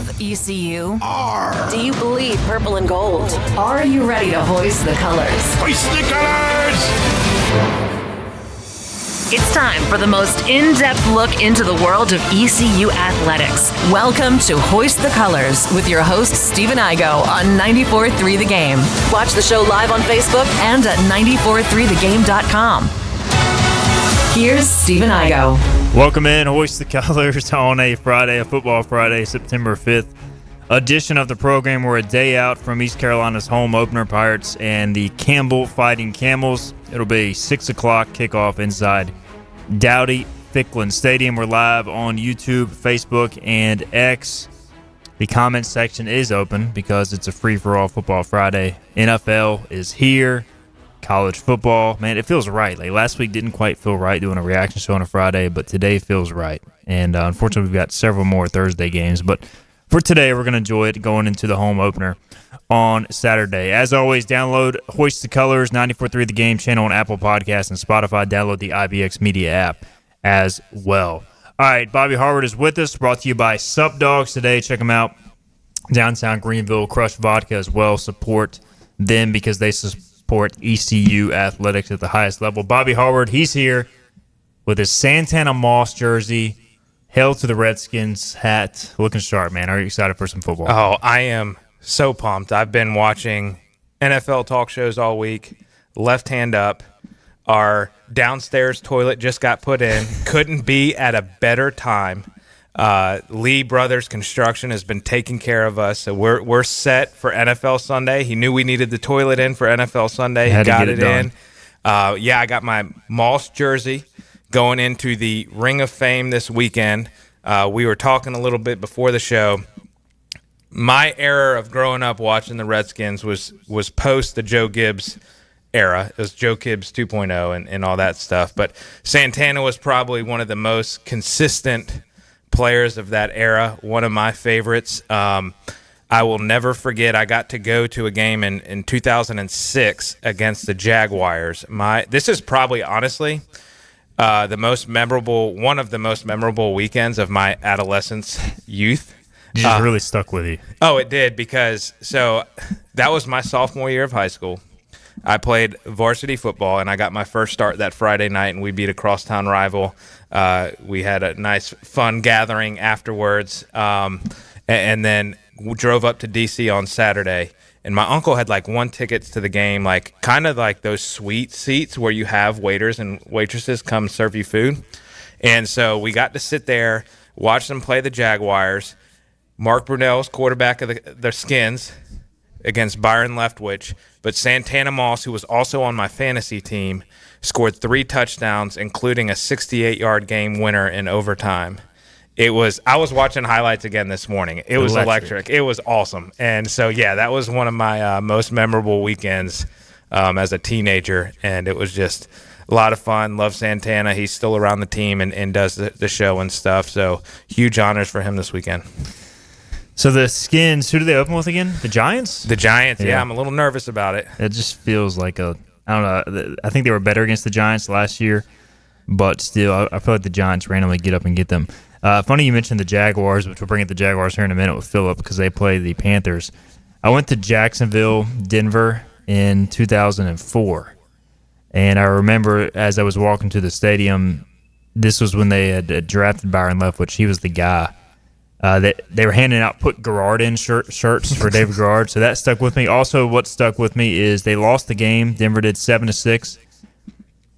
of ECU? Do you bleed purple and gold? Are you ready to hoist the colors? Hoist the colors! It's time for the most in-depth look into the world of ECU athletics. Welcome to Hoist the Colors with your host, Stephen Igo on 94.3 The Game. Watch the show live on Facebook and at 943thegame.com. Here's Stephen Igo. Welcome in, Hoist the Colors on a Friday, a Football Friday, September 5th edition of the program. We're a day out from East Carolina's home opener, Pirates and the Campbell Fighting Camels. It'll be 6 o'clock kickoff inside Dowdy-Ficklin Stadium. We're live on YouTube, Facebook, and X. The comment section is open because it's a free-for-all Football Friday. NFL is here. College football, man, it feels right. Like last week didn't quite feel right doing a reaction show on a Friday, but today feels right. And unfortunately, we've got several more Thursday games. But for today, we're going to enjoy it going into the home opener on Saturday. As always, download Hoist the Colors, 94.3 The Game channel on Apple Podcasts and Spotify. Download the IBX Media app as well. All right, Bobby Harvard is with us, brought to you by Sup Dogs today. Check them out. Downtown Greenville, Crush Vodka as well. Support them because they support ECU athletics at the highest level. Bobby Harvard, he's here with his Santana Moss jersey. Hail to the Redskins hat. Looking sharp, man. Are you excited for some football? Oh, I am so pumped. I've been watching NFL talk shows all week. Left hand up. Our downstairs toilet just got put in. Couldn't be at a better time. Lee Brothers Construction has been taking care of us, so we're set for NFL Sunday. He knew we needed the toilet in for NFL Sunday. He got it in. I got my Moss jersey going into the Ring of Fame this weekend. We were talking a little bit before the show. My era of growing up watching the Redskins was post the Joe Gibbs era. It was Joe Gibbs 2.0 and all that stuff. But Santana was probably one of the most consistent players of that era, one of my favorites. I will never forget, I got to go to a game in 2006 against the Jaguars. This is probably, honestly, one of the most memorable weekends of my adolescence, youth. It just really stuck with you. Oh, it did, because that was my sophomore year of high school. I played varsity football, and I got my first start that Friday night, and we beat a crosstown rival. We had a nice, fun gathering afterwards, and then drove up to D.C. on Saturday. And my uncle had like one ticket to the game, like kind of like those suite seats where you have waiters and waitresses come serve you food. And so we got to sit there, watch them play the Jaguars. Mark Brunell's quarterback of the Skins against Byron Leftwich. But Santana Moss, who was also on my fantasy team, scored 3 touchdowns, including a 68-yard game winner in overtime. I was watching highlights again this morning. It was electric. It was awesome. And so, yeah, that was one of my most memorable weekends as a teenager. And it was just a lot of fun. Love Santana. He's still around the team and does the show and stuff. So huge honors for him this weekend. So the Skins, who do they open with again? The Giants? The Giants, yeah. I'm a little nervous about it. It just feels like I don't know. I think they were better against the Giants last year, but still, I feel like the Giants randomly get up and get them. Funny you mentioned the Jaguars, which we'll bring up the Jaguars here in a minute with Phillip because they play the Panthers. I went to Jacksonville, Denver in 2004, and I remember as I was walking to the stadium, this was when they had drafted Byron Leftwich. He was the guy. They were handing out Put Garrard in shirts for David Garrard, so that stuck with me. Also, what stuck with me is they lost the game. Denver did 7-6.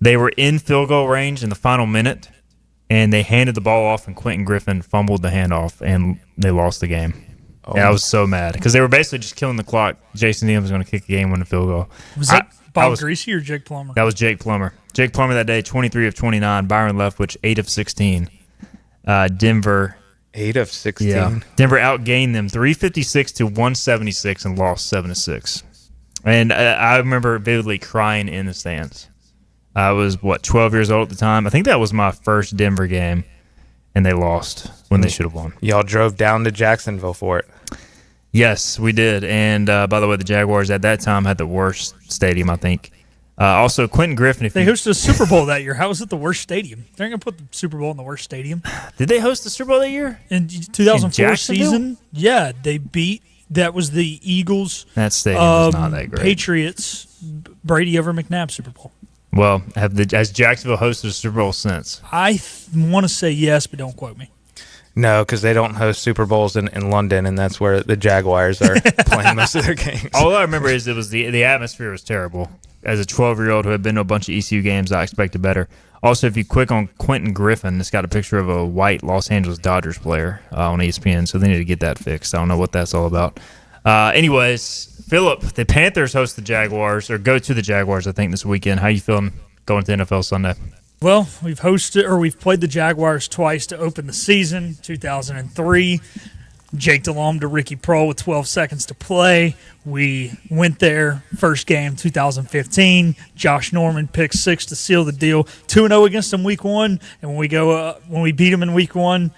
They were in field goal range in the final minute, and they handed the ball off, and Quentin Griffin fumbled the handoff, and they lost the game. Oh. And I was so mad because they were basically just killing the clock. Jason Neal was going to kick the game-winning field goal. Was that Bob Greasy or Jake Plummer? That was Jake Plummer. Jake Plummer that day, 23 of 29. Byron Leftwich, 8 of 16. Denver... 8 of 16. Yeah. Denver outgained them 356 to 176 and lost 7-6. And I remember vividly crying in the stands. I was, 12 years old at the time. I think that was my first Denver game, and they lost when they should have won. Y'all drove down to Jacksonville for it. Yes, we did. And by the way, the Jaguars at that time had the worst stadium, I think. Also, Quentin Griffin. They hosted a Super Bowl that year. How was it the worst stadium? They're going to put the Super Bowl in the worst stadium. Did they host the Super Bowl that year? In 2004 In season, yeah, they beat. That was the Eagles. That stadium was not that great. Patriots, Brady over McNabb Super Bowl. Well, has Jacksonville hosted a Super Bowl since? I want to say yes, but don't quote me. No, because they don't host Super Bowls in London, and that's where the Jaguars are playing most of their games. All I remember is it was the atmosphere was terrible. As a 12-year-old who had been to a bunch of ECU games, I expected better. Also, if you click on Quentin Griffin, it's got a picture of a white Los Angeles Dodgers player on ESPN, so they need to get that fixed. I don't know what that's all about. Anyways, Philip, the Panthers host the Jaguars, or go to the Jaguars, I think, this weekend. How you feeling going to NFL Sunday? Well, we've played the Jaguars twice to open the season, 2003. Jake Delhomme to Ricky Proehl with 12 seconds to play. We went there, first game, 2015. Josh Norman picked 6 to seal the deal. 2-0 against them week one, and when we beat them in week one,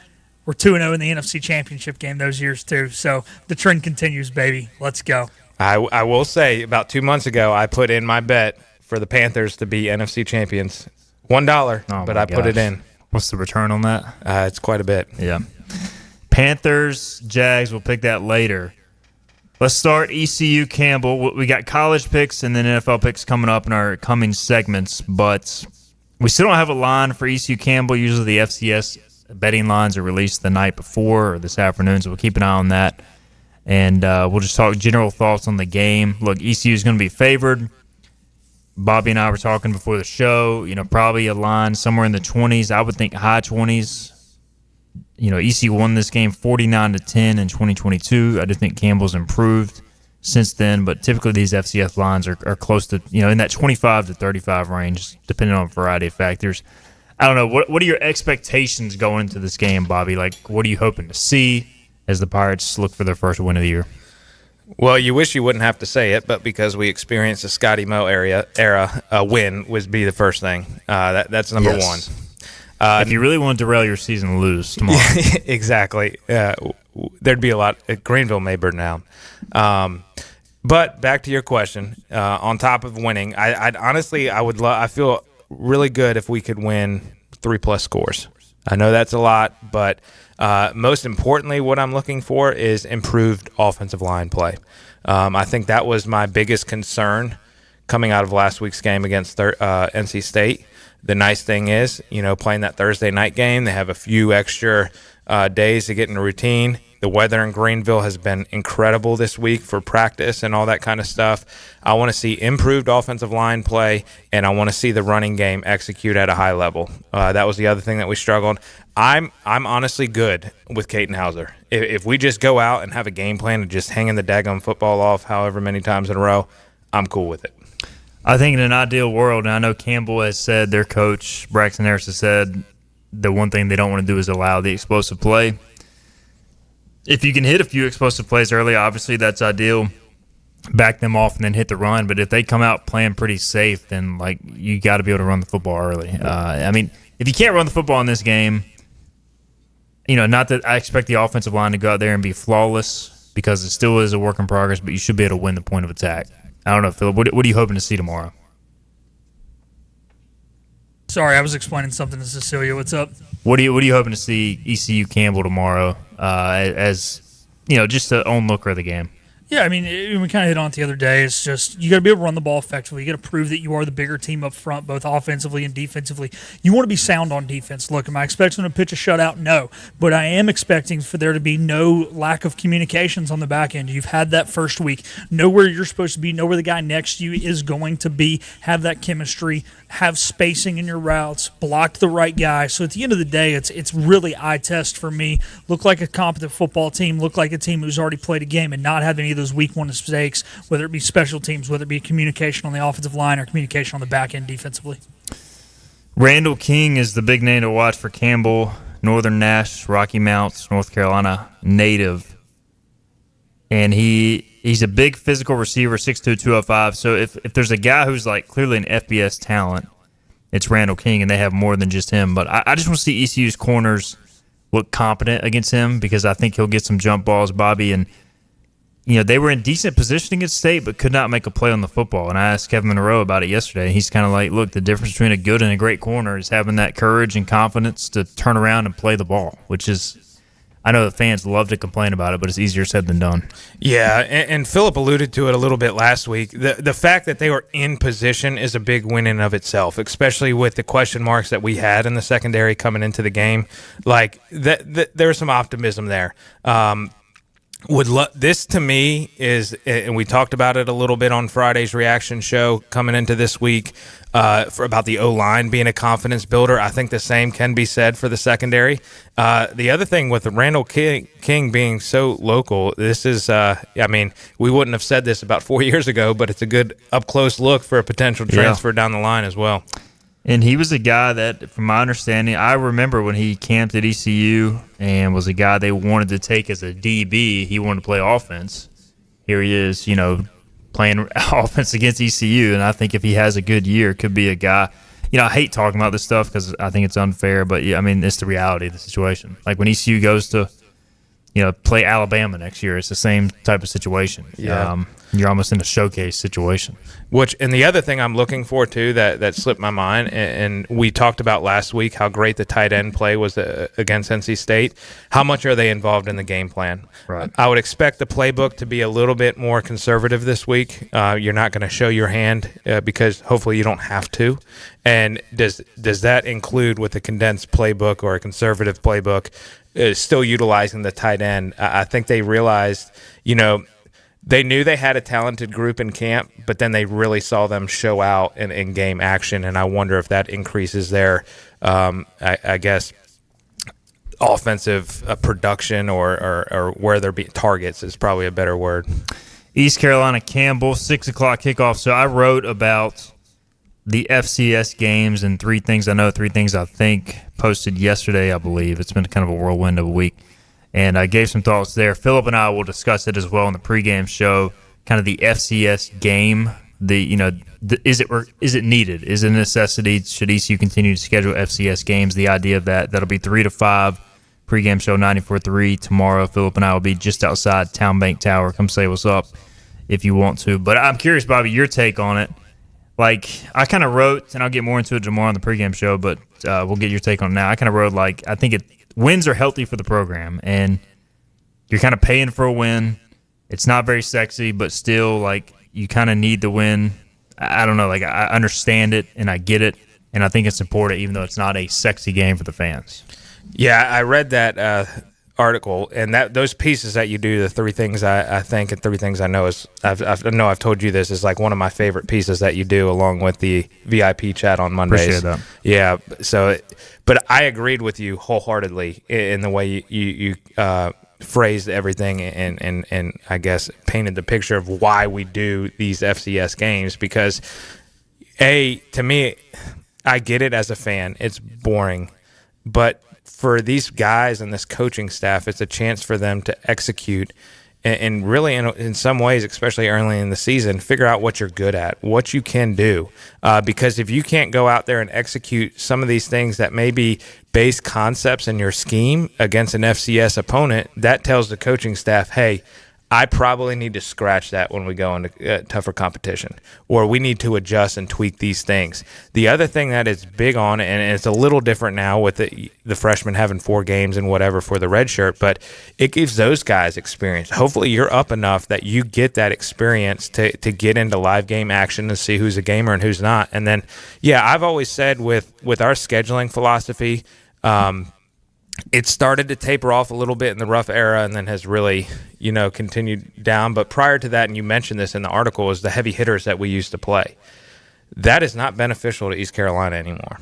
we're 2-0 in the NFC Championship game those years too. So the trend continues, baby. Let's go. I will say, about 2 months ago, I put in my bet for the Panthers to be NFC champions. $1, but I put it in. What's the return on that? It's quite a bit. Yeah. Panthers, Jags, we'll pick that later. Let's start ECU Campbell. We got college picks and then NFL picks coming up in our coming segments, but we still don't have a line for ECU Campbell. Usually the FCS betting lines are released the night before or this afternoon, so we'll keep an eye on that. And we'll just talk general thoughts on the game. Look, ECU is going to be favored. Bobby and I were talking before the show, probably a line somewhere in the 20s. I would think high 20s. ECU won this game 49-10 in 2022. I do think Campbell's improved since then, but typically these FCS lines are close to, in that 25 to 35 range, depending on a variety of factors. I don't know. What are your expectations going into this game, Bobby? Like, what are you hoping to see as the Pirates look for their first win of the year? Well, you wish you wouldn't have to say it, but because we experienced a Scotty Moe era, a win would be the first thing. That's number one. If you really want to derail your season, lose tomorrow. Exactly. There'd be a lot. Greenville may burn down. But back to your question. On top of winning, I'd honestly, I feel really good if we could win 3+ scores. I know that's a lot, but most importantly, what I'm looking for is improved offensive line play. I think that was my biggest concern coming out of last week's game against NC State. The nice thing is, playing that Thursday night game, they have a few extra days to get in a routine. The weather in Greenville has been incredible this week for practice and all that kind of stuff. I want to see improved offensive line play, and I want to see the running game execute at a high level. That was the other thing that we struggled. I'm honestly good with Caden Hauser. If we just go out and have a game plan and just hanging the daggum football off however many times in a row, I'm cool with it. I think in an ideal world, and I know Campbell has said, their coach, Braxton Harris, has said the one thing they don't want to do is allow the explosive play. If you can hit a few explosive plays early, obviously that's ideal. Back them off and then hit the run. But if they come out playing pretty safe, then you got to be able to run the football early. If you can't run the football in this game, not that I expect the offensive line to go out there and be flawless because it still is a work in progress, but you should be able to win the point of attack. I don't know, Philip. What are you hoping to see tomorrow? Sorry, I was explaining something to Cecilia. What's up? What are you hoping to see ECU Campbell tomorrow as just the onlooker of the game? Yeah, we kind of hit on it the other day. It's just you got to be able to run the ball effectively. You got to prove that you are the bigger team up front, both offensively and defensively. You want to be sound on defense. Look, am I expecting them to pitch a shutout? No. But I am expecting for there to be no lack of communications on the back end. You've had that first week. Know where you're supposed to be. Know where the guy next to you is going to be. Have that chemistry. Have spacing in your routes. Block the right guy. So at the end of the day, it's really eye test for me. Look like a competent football team. Look like a team who's already played a game and not have any of those week one mistakes, whether it be special teams, whether it be communication on the offensive line or communication on the back end defensively. Randall King is the big name to watch for Campbell. Northern Nash, Rocky Mounts, North Carolina native. And he's a big physical receiver, 6'2", 205. So if there's a guy who's clearly an FBS talent, it's Randall King, and they have more than just him. But I just want to see ECU's corners look competent against him because I think he'll get some jump balls, Bobby. And they were in decent position against State, but could not make a play on the football. And I asked Kevin Monroe about it yesterday. He's kind of like, look, the difference between a good and a great corner is having that courage and confidence to turn around and play the ball, which is, I know the fans love to complain about it, but it's easier said than done. Yeah, and Philip alluded to it a little bit last week. The fact that they were in position is a big win in of itself, especially with the question marks that we had in the secondary coming into the game. Like, there's some optimism there. This to me is, and we talked about it a little bit on Friday's reaction show coming into this week, about the O-line being a confidence builder. I think the same can be said for the secondary. The other thing with Randall King being so local, this is, we wouldn't have said this about 4 years ago, but it's a good up-close look for a potential transfer down the line as well. And he was a guy that, from my understanding, I remember when he camped at ECU and was a guy they wanted to take as a DB. He wanted to play offense. Here he is, playing offense against ECU. And I think if he has a good year, could be a guy. I hate talking about this stuff because I think it's unfair, but it's the reality of the situation. Like when ECU goes to, play Alabama next year, it's the same type of situation. Yeah. You're almost in a showcase situation. And the other thing I'm looking for, too, that slipped my mind, and we talked about last week how great the tight end play was against NC State. How much are they involved in the game plan? Right. I would expect the playbook to be a little bit more conservative this week. You're not going to show your hand because hopefully you don't have to. And does that include with a condensed playbook or a conservative playbook still utilizing the tight end? I think they realized, they knew they had a talented group in camp, but then they really saw them show out in game action, and I wonder if that increases their, I guess, offensive production or where they're being targets is probably a better word. East Carolina Campbell, 6 o'clock kickoff. So I wrote about the FCS games and 3 things I know, 3 things I think, posted yesterday, I believe. It's been kind of a whirlwind of a week. And I gave some thoughts there. Philip and I will discuss it as well in the pregame show, kind of the FCS game. Is it needed? Is it a necessity? Should ECU continue to schedule FCS games? The idea of that'll be 3 to 5. Pregame show 94.3 tomorrow. Philip and I will be just outside Town Bank Tower. Come say what's up if you want to. But I'm curious, Bobby, your take on it. Like, I kind of wrote, and I'll get more into it tomorrow on the pregame show, but we'll get your take on it now. I kind of wrote, I think wins are healthy for the program, and you're kind of paying for a win. It's not very sexy, but still, you kind of need the win. I don't know. I understand it, and I get it, and I think it's important, even though it's not a sexy game for the fans. Yeah, I read that article, and those pieces that you do, the 3 things I think and 3 things I know I've told you this is one of my favorite pieces that you do along with the VIP chat on Mondays. Appreciate that. Yeah, but I agreed with you wholeheartedly in the way you phrased everything and I guess painted the picture of why we do these FCS games because to me, I get it as a fan. It's boring, but for these guys and this coaching staff, it's a chance for them to execute and really, in some ways, especially early in the season, figure out what you're good at, what you can do. Because if you can't go out there and execute some of these things that may be base concepts in your scheme against an FCS opponent, that tells the coaching staff, hey, I probably need to scratch that when we go into tougher competition, or we need to adjust and tweak these things. The other thing that is big on, and it's a little different now with the freshmen having 4 games and whatever for the red shirt, but it gives those guys experience. Hopefully you're up enough that you get that experience to get into live game action and see who's a gamer and who's not. And then, I've always said with our scheduling philosophy, it started to taper off a little bit in the rough era and then has really, continued down. But prior to that, and you mentioned this in the article, is the heavy hitters that we used to play. That is not beneficial to East Carolina anymore.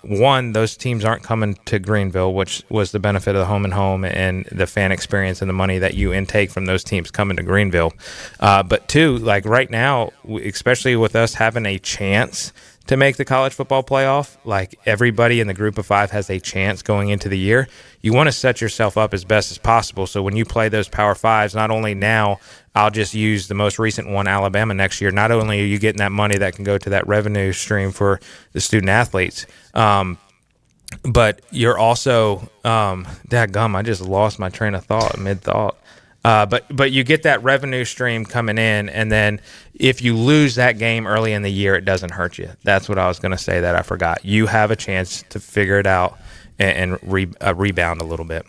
One, those teams aren't coming to Greenville, which was the benefit of the home and home and the fan experience and the money that you intake from those teams coming to Greenville. But 2, right now, especially with us having a chance to make the college football playoff, everybody in the group of 5 has a chance going into the year. You want to set yourself up as best as possible. So when you play those Power 5s, not only now, I'll just use the most recent one, Alabama, next year. Not only are you getting that money that can go to that revenue stream for the student athletes, but you're also, dadgum, I just lost my train of thought, mid-thought. But you get that revenue stream coming in, and then if you lose that game early in the year, it doesn't hurt you. That's what I was going to say that I forgot. You have a chance to figure it out and rebound a little bit.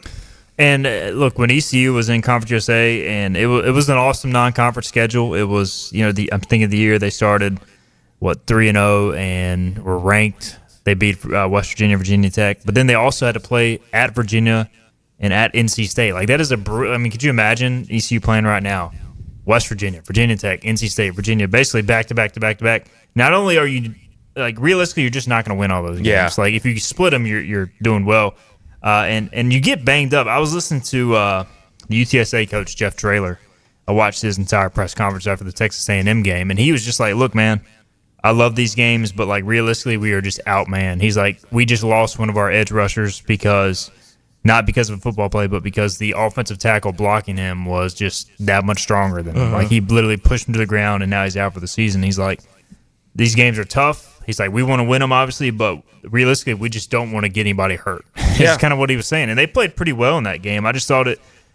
And look, when ECU was in Conference USA, and it was an awesome non-conference schedule. It was, I'm thinking of the year they started 3-0 and were ranked. They beat West Virginia, Virginia Tech, but then they also had to play at Virginia and at NC State. Like, that is could you imagine ECU playing right now? West Virginia, Virginia Tech, NC State, Virginia, basically back to back to back to back. Not only are you, realistically, you're just not going to win all those games. Yeah. Like, if you split them, you're doing well. And you get banged up. I was listening to the UTSA coach, Jeff Traylor. I watched his entire press conference after the Texas A&M game, and he was just like, look, man, I love these games, but, realistically, we are just out, man. He's like, we just lost one of our edge rushers not because of a football play, but because the offensive tackle blocking him was just that much stronger than him. Like, he literally pushed him to the ground, and now he's out for the season. He's like, these games are tough. He's like, we want to win them, obviously, but realistically, we just don't want to get anybody hurt. That's kind of what he was saying. And they played pretty well in that game. I just thought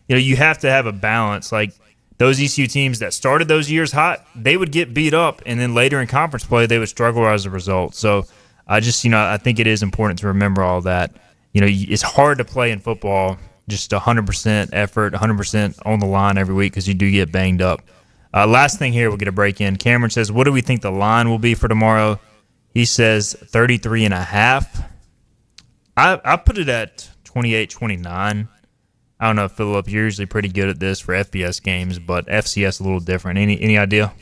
you have to have a balance. Like, those ECU teams that started those years hot, they would get beat up, and then later in conference play, they would struggle as a result. So I just, I think it is important to remember all that. It's hard to play in football just 100% effort, 100% on the line every week because you do get banged up. Last thing here, we'll get a break in. Cameron says, what do we think the line will be for tomorrow? He says 33.5. I put it at 28-29. I don't know, Phillip, you're usually pretty good at this for FBS games, but FCS a little different. Any idea?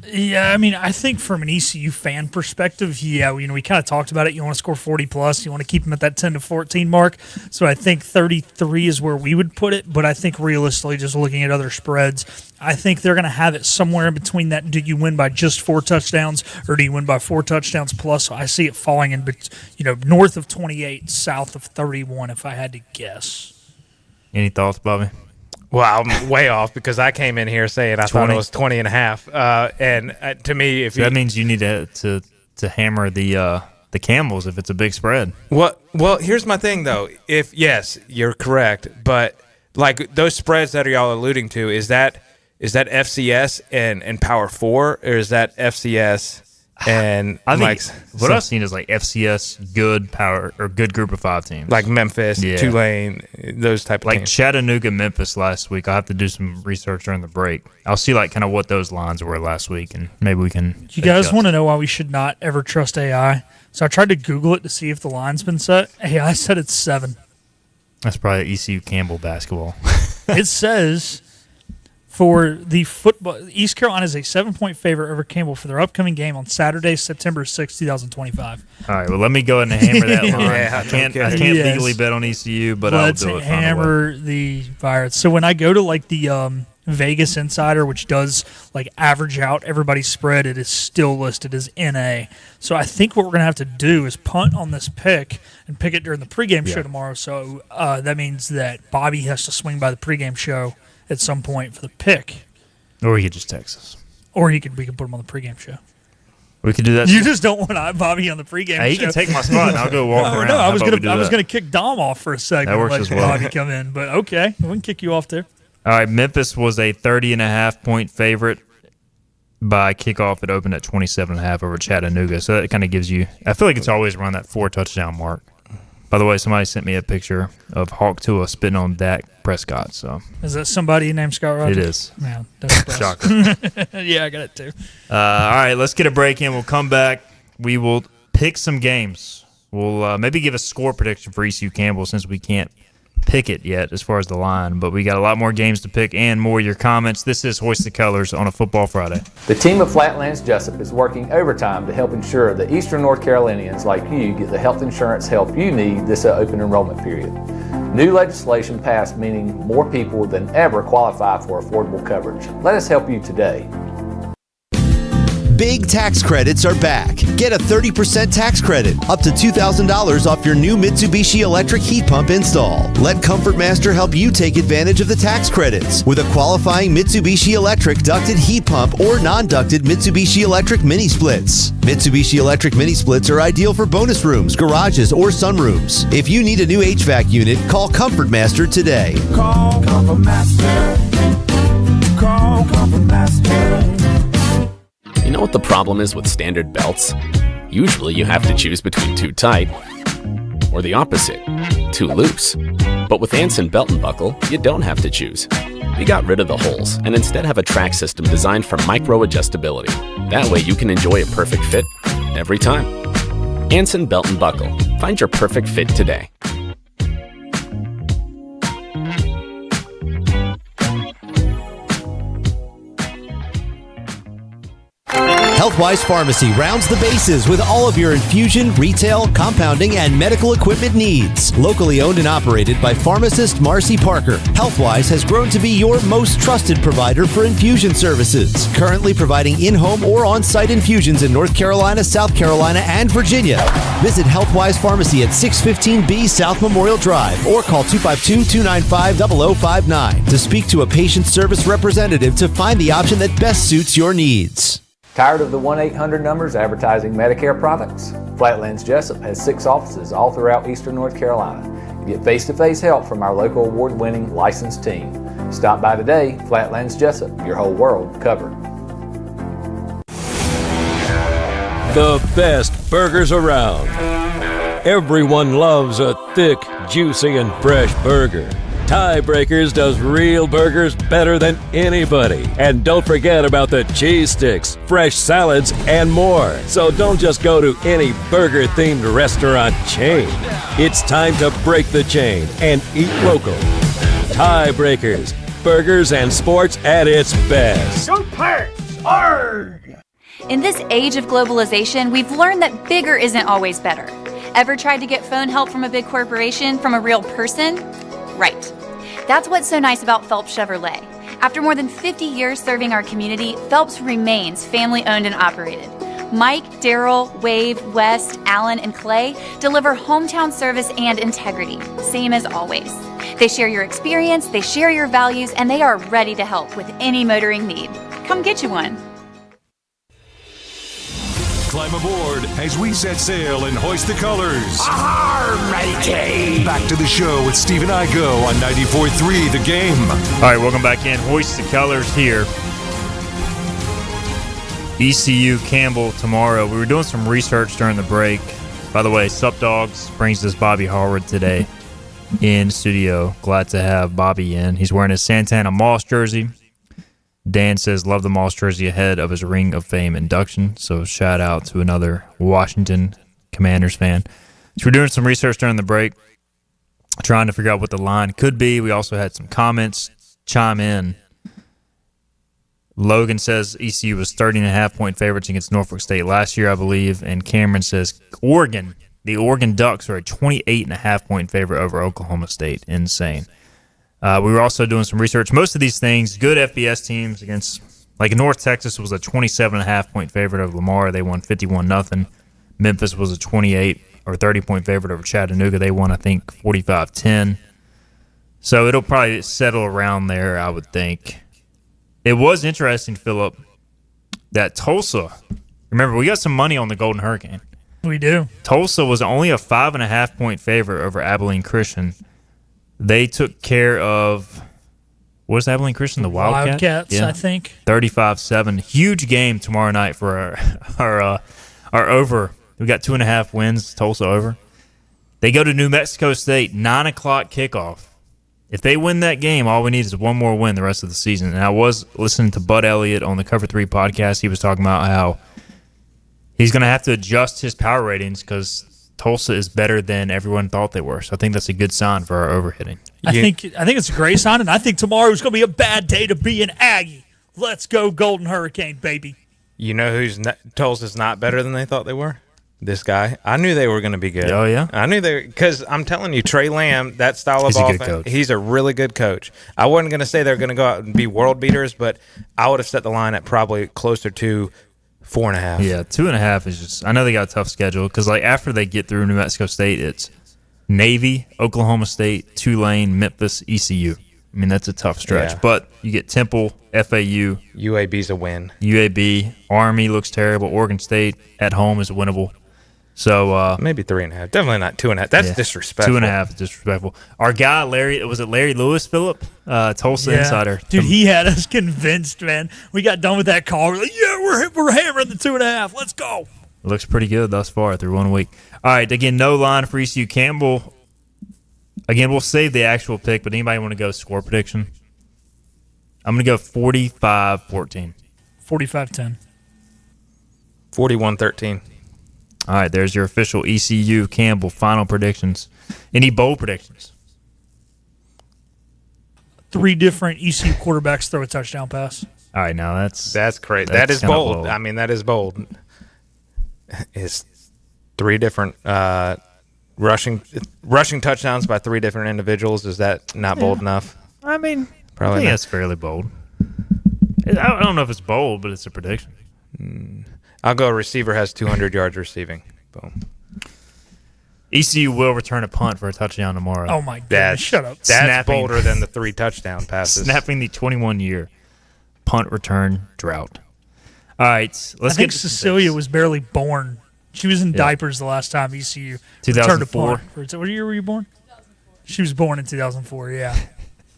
Yeah, I think from an ECU fan perspective, we kind of talked about it. You want to score 40+. You want to keep them at that 10-14 mark. So I think 33 is where we would put it. But I think realistically, just looking at other spreads, I think they're going to have it somewhere in between that. Do you win by just 4 touchdowns or do you win by 4 touchdowns plus? So I see it falling in, north of 28, south of 31, if I had to guess. Any thoughts, Bobby? Well, I'm way off because I came in here saying I thought it was 20.5. And to me, that means you need to hammer the Campbells if it's a big spread. Well, here's my thing though. If yes, you're correct, but those spreads that y'all alluding to, is that FCS and Power 4, or is that FCS and I think what I've seen is FCS good power or good group of 5 teams, like Memphis, Tulane, those type of teams. Chattanooga, Memphis last week. I'll have to do some research during the break. I'll see kind of what those lines were last week, and maybe we can. You guys want to know why we should not ever trust AI? So I tried to Google it to see if the line's been set. AI said it's 7. That's probably ECU Campbell basketball. It says, for the football, East Carolina is a 7-point favorite over Campbell for their upcoming game on Saturday, September 6, 2025. All right, well, let me go ahead and hammer that line. I can't legally bet on ECU, but let's I'll do it. Hammer the virus. So when I go to the Vegas Insider, which does average out everybody's spread, it is still listed as NA. So I think what we're going to have to do is punt on this pick and pick it during the pregame show tomorrow. So that means that Bobby has to swing by the pregame show at some point for the pick. Or he could just text us. Or we could put him on the pregame show. We could do that. You just don't want Bobby on the pregame show. He can take my spot and I'll go walk around. No, I was gonna kick Dom off for a second. That works and as let well. Bobby come in, but okay, we can kick you off there. All right, Memphis was a 30.5-point favorite by kickoff. It opened at 27.5 over Chattanooga. So that kind of gives you. I feel like it's always around that 4-touchdown mark. By the way, somebody sent me a picture of Hawk Tua spitting on Dak Prescott. So is that somebody named Scott Rogers? It is. Yeah, that's shocker. Yeah, I got it too. All right, let's get a break in. We'll come back. We will pick some games. We'll maybe give a score prediction for ECU Campbell since we can't pick it yet as far as the line, but we got a lot more games to pick and more your comments. This is Hoist the Colors on a Football Friday. The team of Flatlands Jessup is working overtime to help ensure that Eastern North Carolinians like you get the health insurance help you need this open enrollment period. New legislation passed meaning more people than ever qualify for affordable coverage. Let us help you today. Big tax credits are back. Get a 30% tax credit, up to $2,000 off your new Mitsubishi electric heat pump install. Let Comfort Master help you take advantage of the tax credits with a qualifying Mitsubishi electric ducted heat pump or non-ducted Mitsubishi electric mini splits. Mitsubishi electric mini splits are ideal for bonus rooms, garages, or sunrooms. If you need a new HVAC unit, call Comfort Master today. Call Comfort Master. Call Comfort Master. You know what the problem is with standard belts? Usually you have to choose between too tight or the opposite, too loose. But with Anson Belt and Buckle, you don't have to choose. We got rid of the holes and instead have a track system designed for micro adjustability. That way you can enjoy a perfect fit every time. Anson Belt and Buckle. Find your perfect fit today. Healthwise Pharmacy rounds the bases with all of your infusion, retail, compounding, and medical equipment needs. Locally owned and operated by pharmacist Marcy Parker, Healthwise has grown to be your most trusted provider for infusion services. Currently providing in-home or on-site infusions in North Carolina, South Carolina, and Virginia. Visit Healthwise Pharmacy at 615B South Memorial Drive or call 252-295-0059 to speak to a patient service representative to find the option that best suits your needs. Tired of the 1-800 numbers advertising Medicare products? Flatlands Jessup has 6 offices all throughout eastern North Carolina. Get face-to-face help from our local award-winning licensed team. Stop by today. Flatlands Jessup, your whole world covered. The best burgers around. Everyone loves a thick, juicy, and fresh burger. Tiebreakers does real burgers better than anybody. And don't forget about the cheese sticks, fresh salads, and more. So don't just go to any burger-themed restaurant chain. It's time to break the chain and eat local. Tiebreakers, burgers and sports at its best. Go Pirates! Arg! In this age of globalization, we've learned that bigger isn't always better. Ever tried to get phone help from a big corporation from a real person? Right. That's what's so nice about Phelps Chevrolet. After more than 50 years serving our community, Phelps remains family-owned and operated. Mike, Daryl, Wave, West, Alan, and Clay deliver hometown service and integrity, same as always. They share your experience, they share your values, and they are ready to help with any motoring need. Come get you one. Climb aboard as we set sail and hoist the colors. Arr, matey! Back to the show with Steve and I go on 94.3 The Game. All right, welcome back in. Hoist the colors here. ECU Campbell tomorrow. We were doing some research during the break. By the way, Sup Dogs brings us Bobby Harwood today in studio. Glad to have Bobby in. He's wearing his Santana Moss jersey. Dan says, love the Moss jersey ahead of his Ring of Fame induction. So shout out to another Washington Commanders fan. So we're doing some research during the break, trying to figure out what the line could be. We also had some comments chime in. Logan says ECU was 30.5-point favorites against Norfolk State last year, I believe. And Cameron says Oregon, the Oregon Ducks are a 28.5-point favorite over Oklahoma State. Insane. We were also doing some research. Most of these things, good FBS teams against, like North Texas was a 27.5-point favorite over Lamar. They won 51-0. Memphis was a 28 or 30-point favorite over Chattanooga. They won, I think, 45-10. So it'll probably settle around there, I would think. It was interesting, Phillip, that Tulsa, remember, we got some money on the Golden Hurricane. We do. Tulsa was only a 5.5-point favorite over Abilene Christian. They took care of, what is Abilene Christian, the Wildcats, yeah. I think. 35-7. Huge game tomorrow night for our over. We got 2.5 wins, Tulsa over. They go to New Mexico State, 9 o'clock kickoff. If they win that game, all we need is one more win the rest of the season. And I was listening to Bud Elliott on the Cover 3 podcast. He was talking about how he's going to have to adjust his power ratings because Tulsa is better than everyone thought they were. So I think that's a good sign for our overhitting. I think it's a great sign, and I think tomorrow is going to be a bad day to be an Aggie. Let's go Golden Hurricane, baby. You know who's Tulsa's not better than they thought they were? This guy. I knew they were going to be good. Oh, yeah? I knew they were, because I'm telling you, Trey Lamb, that style of offense, he's a really good coach. I wasn't going to say they're going to go out and be world beaters, but I would have set the line at probably closer to 4.5. Yeah, 2.5 is just. I know they got a tough schedule because like after they get through New Mexico State, it's Navy, Oklahoma State, Tulane, Memphis, ECU. I mean that's a tough stretch. Yeah. But you get Temple, FAU, UAB's a win. UAB, Army looks terrible. Oregon State at home is winnable. So Maybe 3.5. Definitely not 2.5. That's disrespectful. 2.5 is disrespectful. Our guy Larry, was it Larry Lewis, Phillip, Tulsa Insider? Dude, he had us convinced, man. We got done with that call. We're like, yeah, we're hammering the 2.5. Let's go. Looks pretty good thus far through 1 week. All right, again, no line for ECU. Campbell. Again, we'll save the actual pick, but anybody want to go score prediction? I'm going to go 45-14. 45-10. 41-13. All right, there's your official ECU Campbell final predictions. Any bold predictions? 3 different ECU quarterbacks throw a touchdown pass. All right, now That's crazy. That is bold. I mean, that is bold. It's 3 different rushing touchdowns by 3 different individuals. Is that not bold enough? I mean, Probably I think not. that's fairly bold. I don't know if it's bold, but it's a prediction. I'll go receiver has 200 yards receiving. Boom. ECU will return a punt for a touchdown tomorrow. Oh, my goodness. Shut up. That's bolder than the 3 touchdown passes. Snapping the 21-year punt return drought. All right, I think Cecilia was barely born. She was in diapers the last time ECU returned a 2004. punt. What year were you born? She was born in 2004, yeah.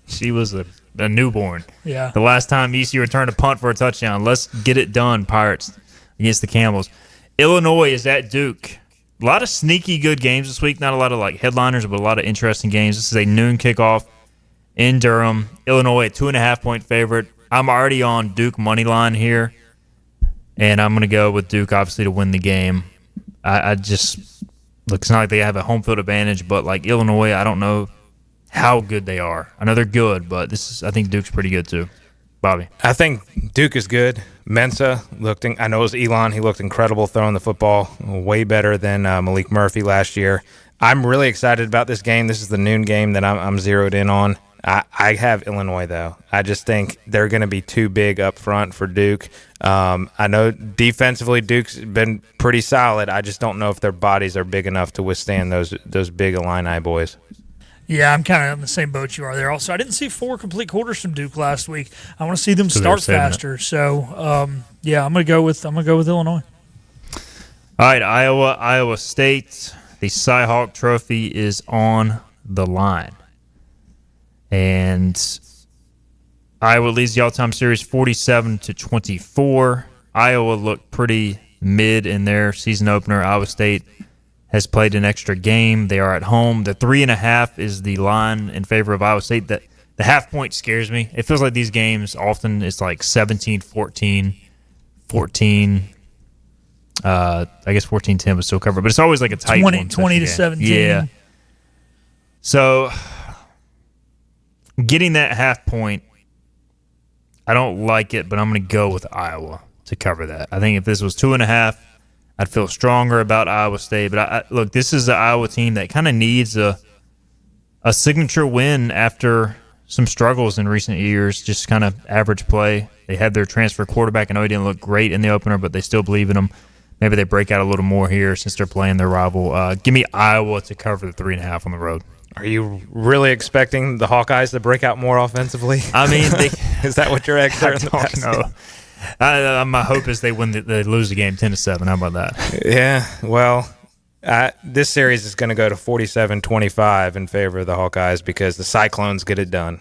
She was a newborn. Yeah. The last time ECU returned a punt for a touchdown. Let's get it done, Pirates, against the Camels. Illinois is at Duke. A lot of sneaky good games this week. Not a lot of like headliners, but a lot of interesting games. This is a noon kickoff in Durham. Illinois, a 2.5-point favorite. I'm already on Duke money line here, and I'm going to go with Duke, obviously, to win the game. I just look. It's not like they have a home field advantage, but like Illinois, I don't know how good they are. I know they're good, but I think Duke's pretty good too. Bobby, I think Duke is good. Mensa I know it was Elon. He looked incredible throwing the football, way better than Malik Murphy last year. I'm really excited about this game. This is the noon game that I'm zeroed in on. I have Illinois, though. I just think they're going to be too big up front for Duke. I know defensively Duke's been pretty solid. I just don't know if their bodies are big enough to withstand those big Illini boys. Yeah, I'm kind of on the same boat you are there. Also, I didn't see 4 complete quarters from Duke last week. I want to see them start faster. So, yeah, I'm gonna go with Illinois. all right, Iowa State. The Cy-Hawk Trophy is on the line, and Iowa leads the all-time series 47-24. Iowa looked pretty mid in their season opener. Iowa State has played an extra game. They are at home. The 3.5 is the line in favor of Iowa State. The half point scares me. It feels like these games often it's like 17-14, 14. I guess 14-10 was still covered, but it's always like a tight 20-17. Yeah. So getting that half point, I don't like it, but I'm going to go with Iowa to cover that. I think if this was 2.5, I'd feel stronger about Iowa State. But look, this is the Iowa team that kind of needs a signature win after some struggles in recent years, just kind of average play. They had their transfer quarterback. I know he didn't look great in the opener, but they still believe in him. Maybe they break out a little more here since they're playing their rival. Give me Iowa to cover the 3.5 on the road. Are you really expecting the Hawkeyes to break out more offensively? I mean, is that what your eggs are? I don't know. My hope is they lose the game 10-7. How about that? Yeah, well, this series is going to go to 47-25 in favor of the Hawkeyes because the Cyclones get it done.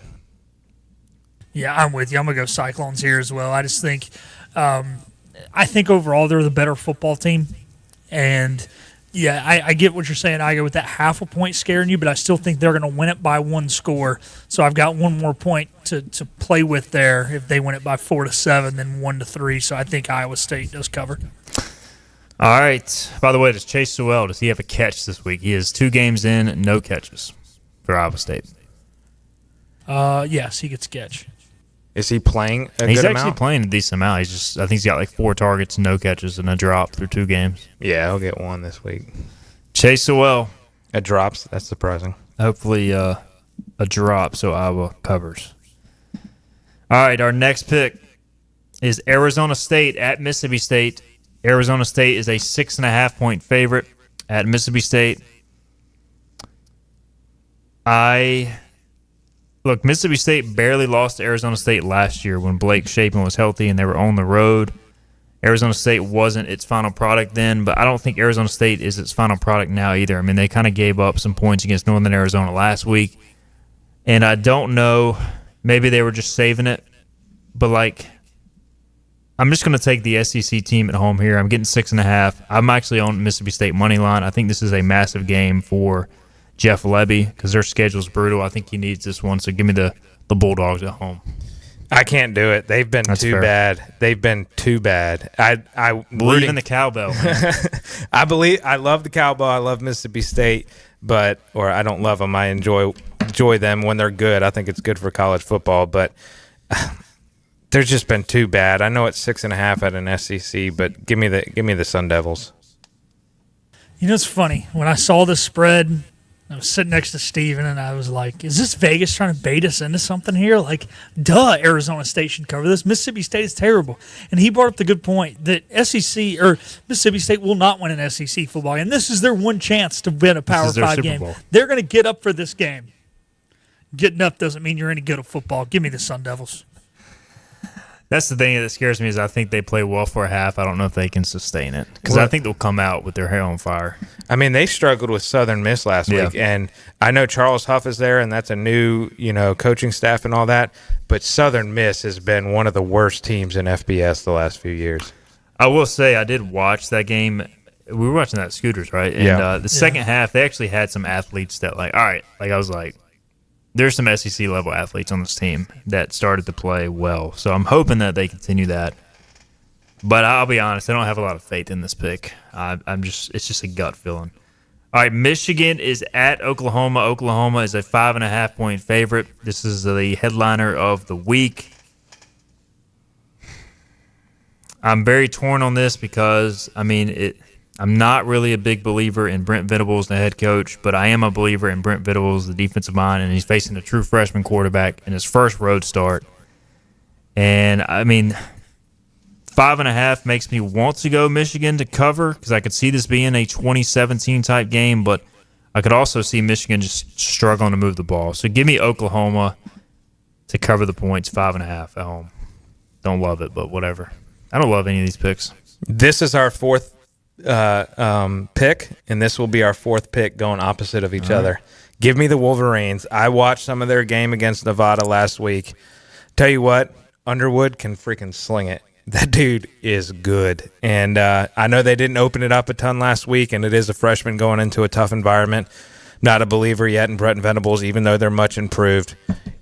Yeah, I'm with you. I'm going to go Cyclones here as well. I just think overall they're the better football team. And, yeah, I get what you're saying. I go with that half a point scaring you, but I still think they're going to win it by 1 score. So I've got 1 more point to play with there if they win it by 4-7 than 1-3. So I think Iowa State does cover. All right. By the way, does Chase Sewell, does he have a catch this week? He has 2 games in, no catches for Iowa State. Yes, he gets a catch. Is he playing a He's good actually amount? playing a decent amount. I think he's got like 4 targets, no catches, and a drop through 2 games. Yeah, he'll get 1 this week. Chase Sewell. It drops. That's surprising. Hopefully a drop so Iowa covers. All right, our next pick is Arizona State at Mississippi State. Arizona State is a 6.5-point favorite at Mississippi State. Look, Mississippi State barely lost to Arizona State last year when Blake Shapen was healthy and they were on the road. Arizona State wasn't its final product then, but I don't think Arizona State is its final product now either. I mean, they kind of gave up some points against Northern Arizona last week, and I don't know, maybe they were just saving it, but I'm just going to take the SEC team at home here. I'm getting 6.5. I'm actually on Mississippi State money line. I think this is a massive game for Jeff Lebby because their schedule is brutal. I think he needs this one, so give me the Bulldogs at home. I can't do it. They've been That's too fair. bad. They've been too bad. I Believe in the cowbell. Man. I love the Cowbell. I love Mississippi State, or I don't love them. I enjoy them when they're good. I think it's good for college football, but they've just been too bad. I know it's 6.5 at an SEC, but give me the Sun Devils. You know, it's funny. When I saw this spread, I was sitting next to Steven, and I was like, is this Vegas trying to bait us into something here? Duh, Arizona State should cover this. Mississippi State is terrible. And he brought up the good point that SEC or Mississippi State will not win an SEC football game. And this is their one chance to win a Power 5 game. Bowl. They're going to get up for this game. Getting up doesn't mean you're any good at football. Give me the Sun Devils. That's the thing that scares me is I think they play well for a half. I don't know if they can sustain it because I think they'll come out with their hair on fire. I mean, they struggled with Southern Miss last week, and I know Charles Huff is there, and that's a new, coaching staff and all that. But Southern Miss has been one of the worst teams in FBS the last few years. I will say I did watch that game. We were watching that at Scooters, right? And the second half, they actually had some athletes that I was like, there's some SEC level athletes on this team that started to play well. So I'm hoping that they continue that. But I'll be honest, I don't have a lot of faith in this pick. It's just a gut feeling. All right, Michigan is at Oklahoma. Oklahoma is a 5.5-point favorite. This is the headliner of the week. I'm very torn on this because, I'm not really a big believer in Brent Venables, the head coach, but I am a believer in Brent Venables, the defensive mind, and he's facing a true freshman quarterback in his first road start. And, 5.5 makes me want to go Michigan to cover because I could see this being a 2017-type game, but I could also see Michigan just struggling to move the ball. So give me Oklahoma to cover the points, 5.5 at home. Don't love it, but whatever. I don't love any of these picks. This is our fourth pick, and this will be our fourth pick going opposite of each other. Give me the Wolverines. I watched some of their game against Nevada last week. Tell you what, Underwood can freaking sling it. That dude is good. And I know they didn't open it up a ton last week, and it is a freshman going into a tough environment. Not a believer yet in Brent Venables, even though they're much improved.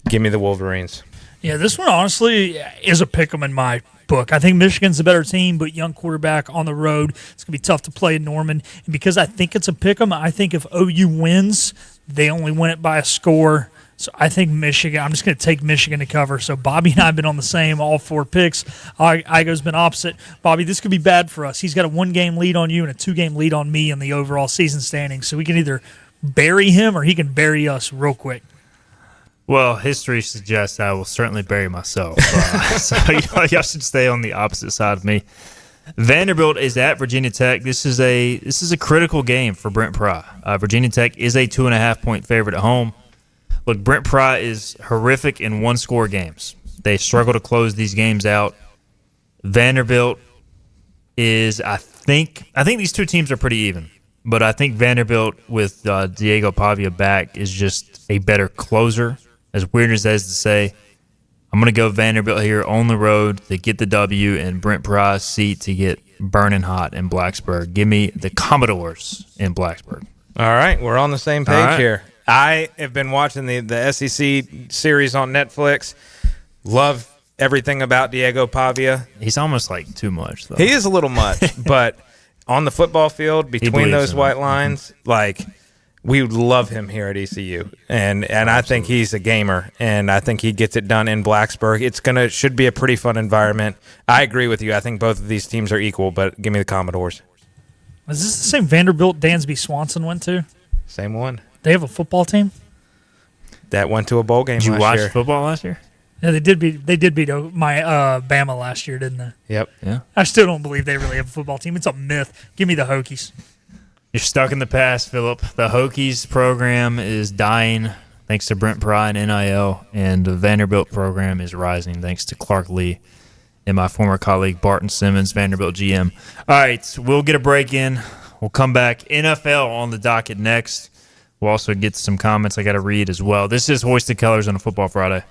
Give me the Wolverines. Yeah, this one honestly is a pick 'em in my book. I think Michigan's a better team, but young quarterback on the road. It's going to be tough to play in Norman. And because I think it's a pick 'em, I think if OU wins, they only win it by a score. So I think Michigan, I'm just going to take Michigan to cover. So Bobby and I have been on the same, all four picks. Igo's been opposite. Bobby, this could be bad for us. He's got a 1-game lead on you and a 2-game lead on me in the overall season standings. So we can either bury him or he can bury us real quick. Well, history suggests I will certainly bury myself. So y'all should stay on the opposite side of me. Vanderbilt is at Virginia Tech. This is a critical game for Brent Pry. Virginia Tech is a 2.5-point favorite at home. Look, Brent Pry is horrific in one-score games. They struggle to close these games out. Vanderbilt is, I think these two teams are pretty even. But I think Vanderbilt with Diego Pavia back is just a better closer. As weird as that is to say, I'm going to go Vanderbilt here on the road to get the W and Brent Pry's seat to get burning hot in Blacksburg. Give me the Commodores in Blacksburg. All right, we're on the same page here. I have been watching the SEC series on Netflix. Love everything about Diego Pavia. He's almost like too much, though. He is a little much, but on the football field, between those white lines, we would love him here at ECU, and I think he's a gamer, and I think he gets it done in Blacksburg. Should be a pretty fun environment. I agree with you. I think both of these teams are equal, but give me the Commodores. Is this the same Vanderbilt Dansby Swanson went to? Same one. They have a football team? That went to a bowl game last year. Did you watch football last year? Yeah, they did beat my Bama last year, didn't they? Yep. Yeah. I still don't believe they really have a football team. It's a myth. Give me the Hokies. You're stuck in the past, Philip. The Hokies program is dying thanks to Brent Pry and NIL, and the Vanderbilt program is rising thanks to Clark Lee and my former colleague Barton Simmons, Vanderbilt GM. All right, we'll get a break in. We'll come back. NFL on the docket next. We'll also get some comments I got to read as well. This is Hoist the Colors on a Football Friday.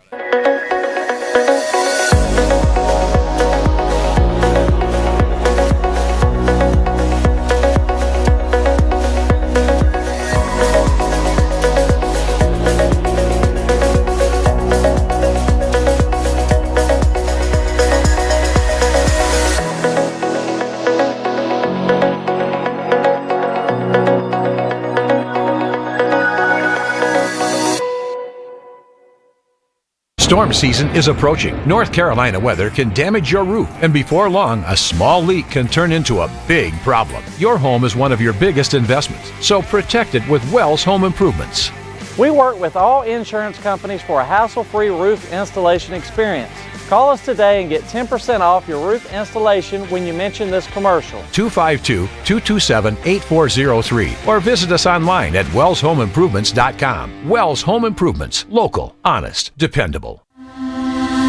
Storm season is approaching. North Carolina weather can damage your roof, and before long, a small leak can turn into a big problem. Your home is one of your biggest investments, so protect it with Wells Home Improvements. We work with all insurance companies for a hassle-free roof installation experience. Call us today and get 10% off your roof installation when you mention this commercial. 252-227-8403 or visit us online at wellshomeimprovements.com. Wells Home Improvements. Local, honest, dependable.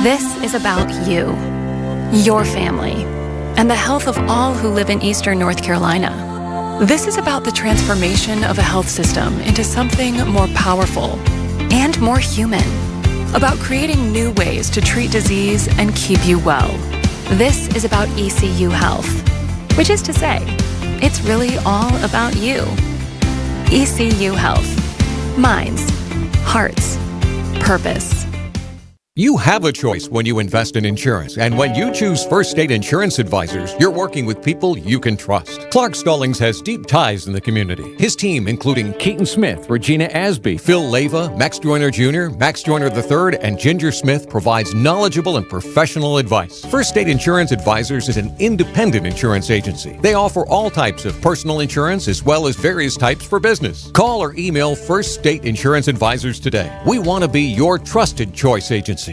This is about you, your family, and the health of all who live in Eastern North Carolina. This is about the transformation of a health system into something more powerful and more human. About creating new ways to treat disease and keep you well. This is about ECU Health, which is to say, it's really all about you. ECU Health. Minds, hearts, purpose. You have a choice when you invest in insurance, and when you choose First State Insurance Advisors, you're working with people you can trust. Clark Stallings has deep ties in the community. His team, including Keaton Smith, Regina Asby, Phil Leyva, Max Joyner Jr., Max Joyner III, and Ginger Smith, provides knowledgeable and professional advice. First State Insurance Advisors is an independent insurance agency. They offer all types of personal insurance as well as various types for business. Call or email First State Insurance Advisors today. We want to be your trusted choice agency.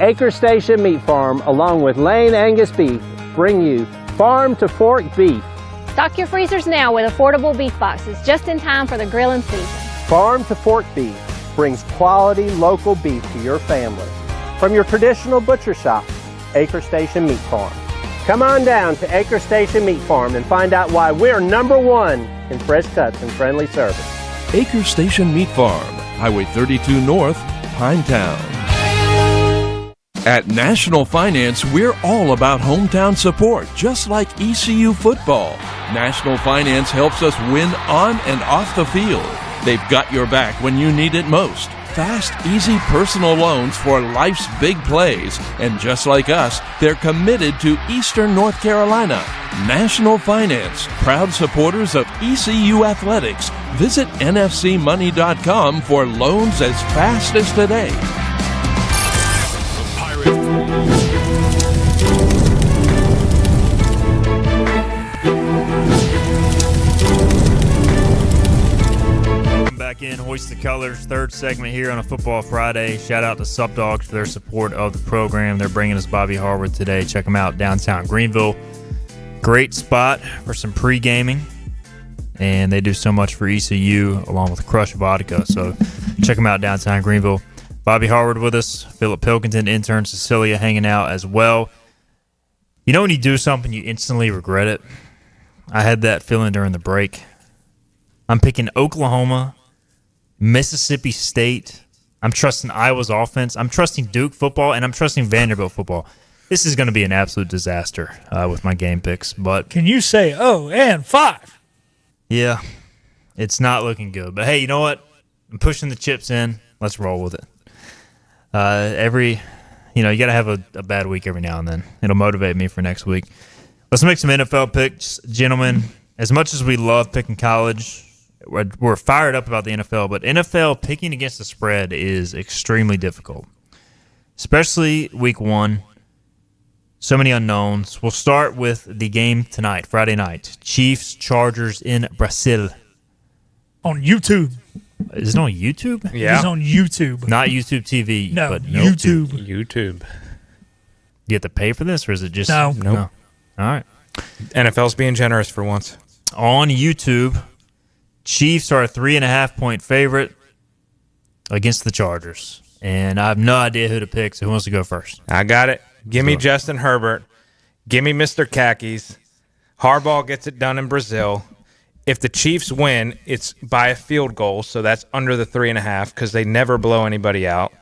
Acre Station Meat Farm, along with Lane Angus Beef, bring you Farm to Fork Beef. Stock your freezers now with affordable beef boxes, just in time for the grilling season. Farm to Fork Beef brings quality local beef to your family. From your traditional butcher shop, Acre Station Meat Farm. Come on down to Acre Station Meat Farm and find out why we're #1 in fresh cuts and friendly service. Acre Station Meat Farm, Highway 32 North, Pinetown. At National Finance, we're all about hometown support, just like ECU football. National Finance helps us win on and off the field. They've got your back when you need it most. Fast, easy personal loans for life's big plays. And just like us, they're committed to Eastern North Carolina. National Finance, proud supporters of ECU athletics. Visit nfcmoney.com for loans as fast as today. Back in Hoist the Colors, third segment here on a Football Friday. Shout out to Sup Dogs for their support of the program. They're bringing us Bobby Harwood today. Check them out downtown Greenville. Great spot for some pre-gaming, and they do so much for ECU along with Crush Vodka. So check them out downtown Greenville. Bobby Harwood with us, Philip Pilkington, intern Cecilia hanging out as well. You know when you do something, you instantly regret it? I had that feeling during the break. I'm picking Oklahoma, Mississippi State. I'm trusting Iowa's offense. I'm trusting Duke football, and I'm trusting Vanderbilt football. This is going to be an absolute disaster with my game picks. But can you say 0-5? Yeah, it's not looking good. But hey, you know what? I'm pushing the chips in. Let's roll with it. You got to have a bad week every now and then. It'll motivate me for next week. Let's make some NFL picks, gentlemen. As much as we love picking college, we're fired up about the NFL, but NFL picking against the spread is extremely difficult, especially week one. So many unknowns. We'll start with the game tonight, Friday night. Chiefs, Chargers in Brazil. On YouTube. Is it on YouTube? Yeah. It's on YouTube. Not YouTube TV. No, but YouTube. YouTube. You have to pay for this, or is it just No. Nope. All right. NFL's being generous for once. On YouTube, Chiefs are a 3.5-point favorite against the Chargers. And I have no idea who to pick, so who wants to go first? I got it. Give me Justin Herbert. Give me Mr. Khakis. Harbaugh gets it done in Brazil. If the Chiefs win, it's by a field goal, so that's under the 3.5 because they never blow anybody out.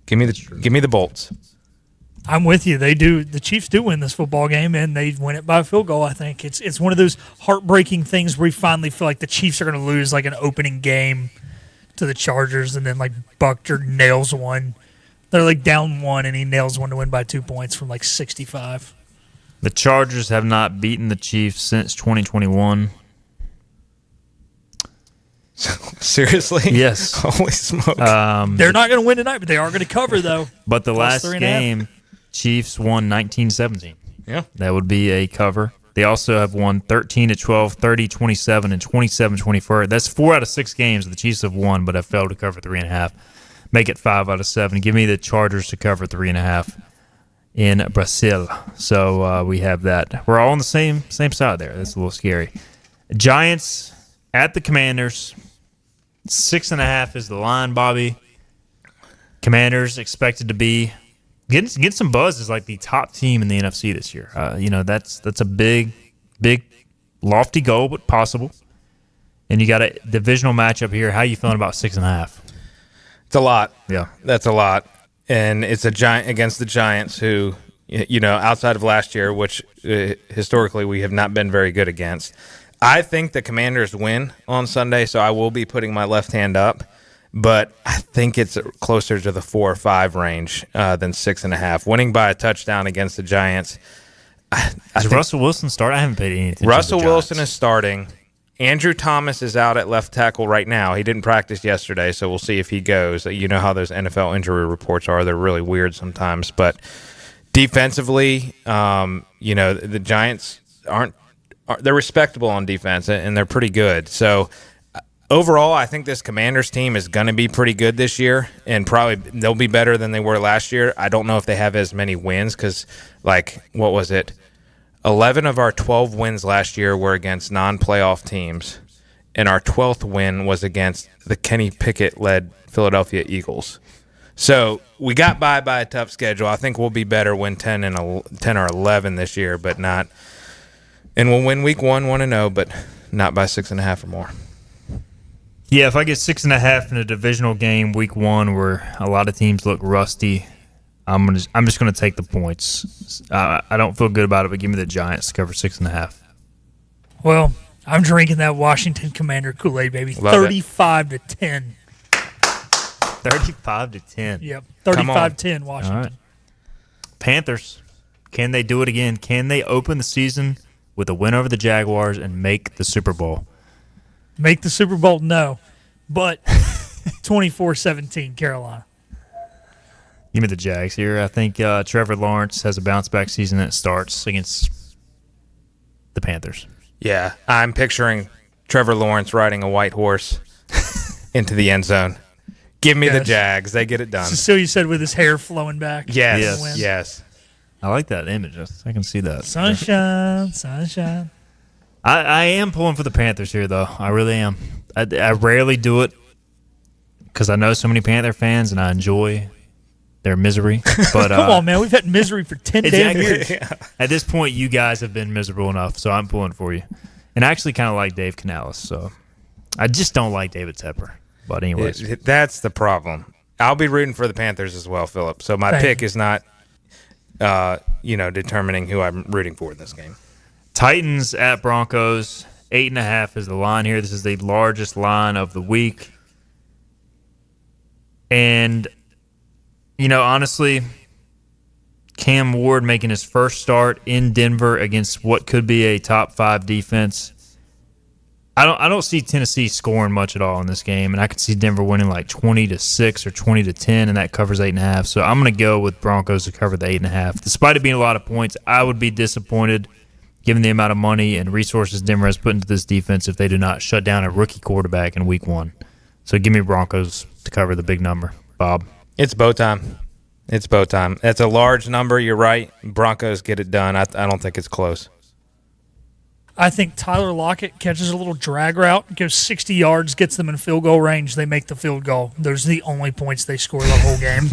Give me the Bolts. I'm with you. They do. The Chiefs do win this football game, and they win it by a field goal. I think it's one of those heartbreaking things where you finally feel like the Chiefs are going to lose like an opening game to the Chargers, and then like Buckner nails one. They're like down one, and he nails one to win by 2 points from like 65. The Chargers have not beaten the Chiefs since 2021. Seriously? Yes. Holy smoke. They're not going to win tonight, but they are going to cover though. But the Plus last 3.5. game, Chiefs won 19-17. Yeah. That would be a cover. They also have won 13-12, 30-27, and 27-24. That's 4 out of 6 games the Chiefs have won, but have failed to cover 3.5. Make it 5 out of 7. Give me the Chargers to cover 3.5 in Brazil. So we have that. We're all on the same side there. That's a little scary. Giants at the Commanders. 6.5 is the line, Bobby. Commanders expected to be get some buzz as like the top team in the NFC this year. That's a big, lofty goal, but possible. And you got a divisional matchup here. How you feeling about 6.5? It's a lot. Yeah, that's a lot, and it's a giant against the Giants, who outside of last year, which historically we have not been very good against. I think the Commanders win on Sunday, so I will be putting my left hand up. But I think it's closer to the 4 or 5 range than 6.5. Winning by a touchdown against the Giants. Does Russell Wilson start? I haven't paid any attention. Russell to the Giants. Wilson is starting. Andrew Thomas is out at left tackle right now. He didn't practice yesterday, so we'll see if he goes. You know how those NFL injury reports are. They're really weird sometimes. But defensively, the Giants they're respectable on defense, and they're pretty good. So overall, I think this Commanders team is going to be pretty good this year, and probably they'll be better than they were last year. I don't know if they have as many wins because, what was it? 11 of our 12 wins last year were against non-playoff teams, and our 12th win was against the Kenny Pickett-led Philadelphia Eagles. So we got by a tough schedule. I think we'll be better win 10 or 11 this year, but not. And we'll win week 1-0, but not by 6.5 or more. Yeah, if I get 6.5 in a divisional game week 1 where a lot of teams look rusty, I'm just going to take the points. I don't feel good about it, but give me the Giants to cover 6.5. Well, I'm drinking that Washington Commander Kool-Aid, baby. 35-10. 35-10. Yep, 35-10 Washington. All right. Panthers, can they do it again? Can they open the season with a win over the Jaguars and make the Super Bowl? Make the Super Bowl? No. But 24-17 Carolina. Give me the Jags here. I think Trevor Lawrence has a bounce-back season that starts against the Panthers. Yeah, I'm picturing Trevor Lawrence riding a white horse into the end zone. Give me the Jags. They get it done. Cecilia said with his hair flowing back. Yes. I like that image. I can see that. Sunshine. I am pulling for the Panthers here, though. I really am. I rarely do it because I know so many Panther fans, and I enjoy their misery. But come on, man. We've had misery for 10 damn years. At this point, you guys have been miserable enough, so I'm pulling for you. And I actually kind of like Dave Canales, so I just don't like David Tepper. But anyways. That's the problem. I'll be rooting for the Panthers as well, Philip. So my pick is not determining who I'm rooting for in this game. Titans at Broncos. 8.5 is the line here. This is the largest line of the week. And, honestly, Cam Ward making his first start in Denver against what could be a top 5 defense. I don't see Tennessee scoring much at all in this game, and I could see Denver winning like 20-6 or 20-10, and that covers 8.5. So I'm going to go with Broncos to cover the 8.5. Despite it being a lot of points, I would be disappointed given the amount of money and resources Denver has put into this defense if they do not shut down a rookie quarterback in week 1. So give me Broncos to cover the big number, Bob. It's bow time. It's bow time. That's a large number. You're right. Broncos get it done. I don't think it's close. I think Tyler Lockett catches a little drag route, goes 60 yards, gets them in field goal range. They make the field goal. Those are the only points they score the whole game.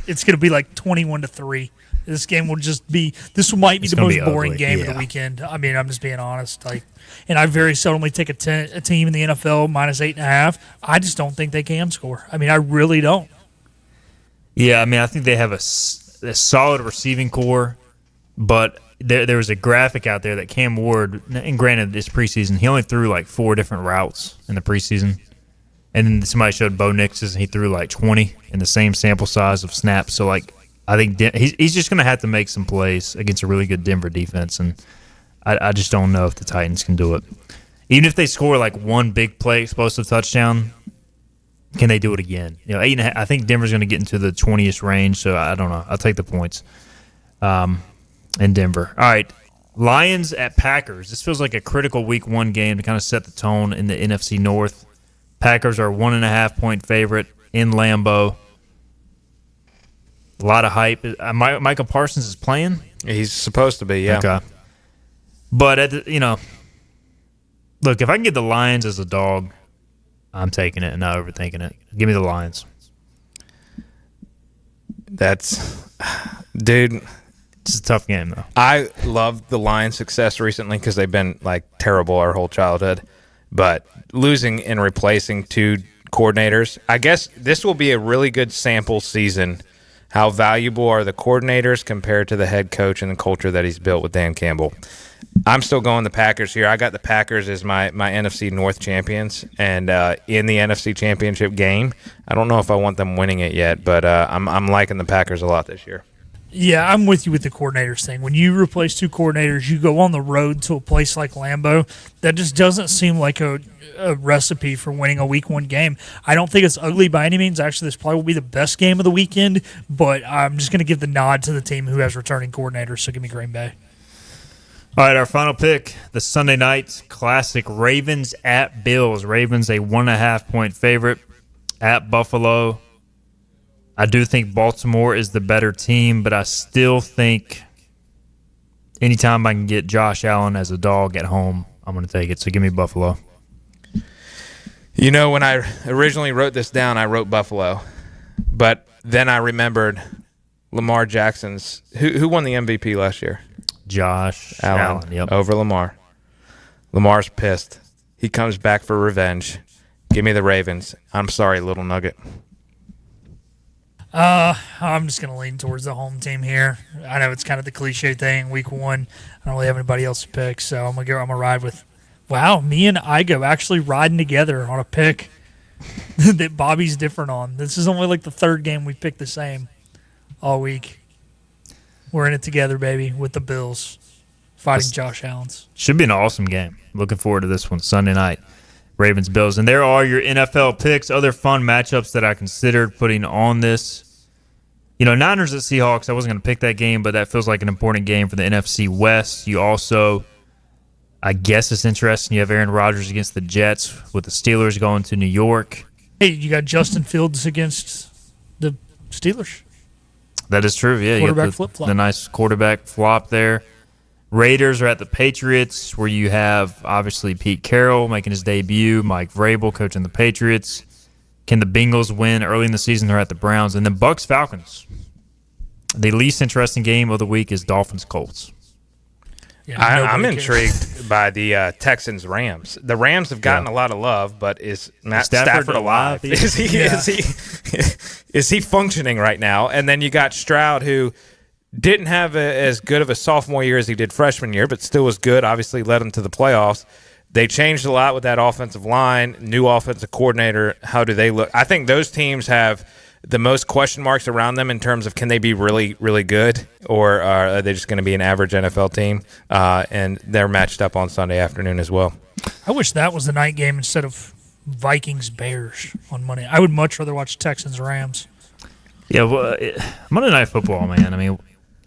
It's going to be like 21-3. This game will just be. This might be the most boring game of the weekend. I mean, I'm just being honest. And I very seldomly take a team in the NFL minus 8.5. I just don't think they can score. I mean, I really don't. Yeah, I mean, I think they have a solid receiving core, but there was a graphic out there that Cam Ward, and granted this preseason, he only threw like 4 different routes in the preseason. And then somebody showed Bo Nix's, and he threw like 20 in the same sample size of snaps. So, I think he's just going to have to make some plays against a really good Denver defense, and I just don't know if the Titans can do it. Even if they score like one big play, explosive touchdown, can they do it again? 8.5. I think Denver's going to get into the 20ish range, so I don't know. I'll take the points in Denver. All right, Lions at Packers. This feels like a critical Week 1 game to kind of set the tone in the NFC North. Packers are 1.5-point favorite in Lambeau. A lot of hype. Micah Parsons is playing? He's supposed to be, yeah. Okay. But, look, if I can get the Lions as a dog, I'm taking it and not overthinking it. Give me the Lions. Dude. It's a tough game, though. I love the Lions' success recently because they've been, terrible our whole childhood. But losing and replacing 2 coordinators, I guess this will be a really good sample season. How valuable are the coordinators compared to the head coach and the culture that he's built with Dan Campbell? I'm still going the Packers here. I got the Packers as my NFC North champions, and in the NFC Championship game, I don't know if I want them winning it yet, but I'm liking the Packers a lot this year. Yeah, I'm with you with the coordinators thing. When you replace 2 coordinators, you go on the road to a place like Lambeau. That just doesn't seem like a recipe for winning a Week 1 game. I don't think it's ugly by any means. Actually, this probably will be the best game of the weekend, but I'm just going to give the nod to the team who has returning coordinators, so give me Green Bay. All right, our final pick, the Sunday night classic, Ravens at Bills. Ravens a 1.5-point favorite at Buffalo. I do think Baltimore is the better team, but I still think anytime I can get Josh Allen as a dog at home, I'm going to take it. So give me Buffalo. When I originally wrote this down, I wrote Buffalo. But then I remembered Lamar Jackson's – who won the MVP last year? Josh Allen, yep. Over Lamar. Lamar's pissed. He comes back for revenge. Give me the Ravens. I'm sorry, Little Nugget. I'm just going to lean towards the home team here. I know it's kind of the cliche thing, Week 1. I don't really have anybody else to pick, so I'm gonna ride with. Wow, me and Igo actually riding together on a pick that Bobby's different on. This is only the 3rd game we picked the same all week. We're in it together, baby, with the Bills fighting Josh Allen's. Should be an awesome game. Looking forward to this one Sunday night. Ravens, Bills. And there are your NFL picks, other fun matchups that I considered putting on this. Niners at Seahawks, I wasn't going to pick that game, but that feels like an important game for the NFC West. You also, I guess it's interesting, you have Aaron Rodgers against the Jets with the Steelers going to New York. Hey, you got Justin Fields against the Steelers. That is true, yeah. Quarterback flip-flop. The nice quarterback flop there. Raiders are at the Patriots, where you have, obviously, Pete Carroll making his debut, Mike Vrabel coaching the Patriots. Can the Bengals win early in the season? They're at the Browns. And then Bucs-Falcons. The least interesting game of the week is Dolphins-Colts. Yeah, I'm intrigued by the Texans-Rams. The Rams have gotten a lot of love, but is Matt Stafford alive? Is he functioning right now? And then you got Stroud, who didn't have as good of a sophomore year as he did freshman year, but still was good. Obviously led him to the playoffs. They changed a lot with that offensive line, new offensive coordinator. How do they look? I think those teams have the most question marks around them in terms of can they be really, really good, or are they just going to be an average NFL team? And they're matched up on Sunday afternoon as well. I wish that was the night game instead of Vikings-Bears on Monday. I would much rather watch Texans-Rams. Yeah, well, Monday Night Football, man. I mean,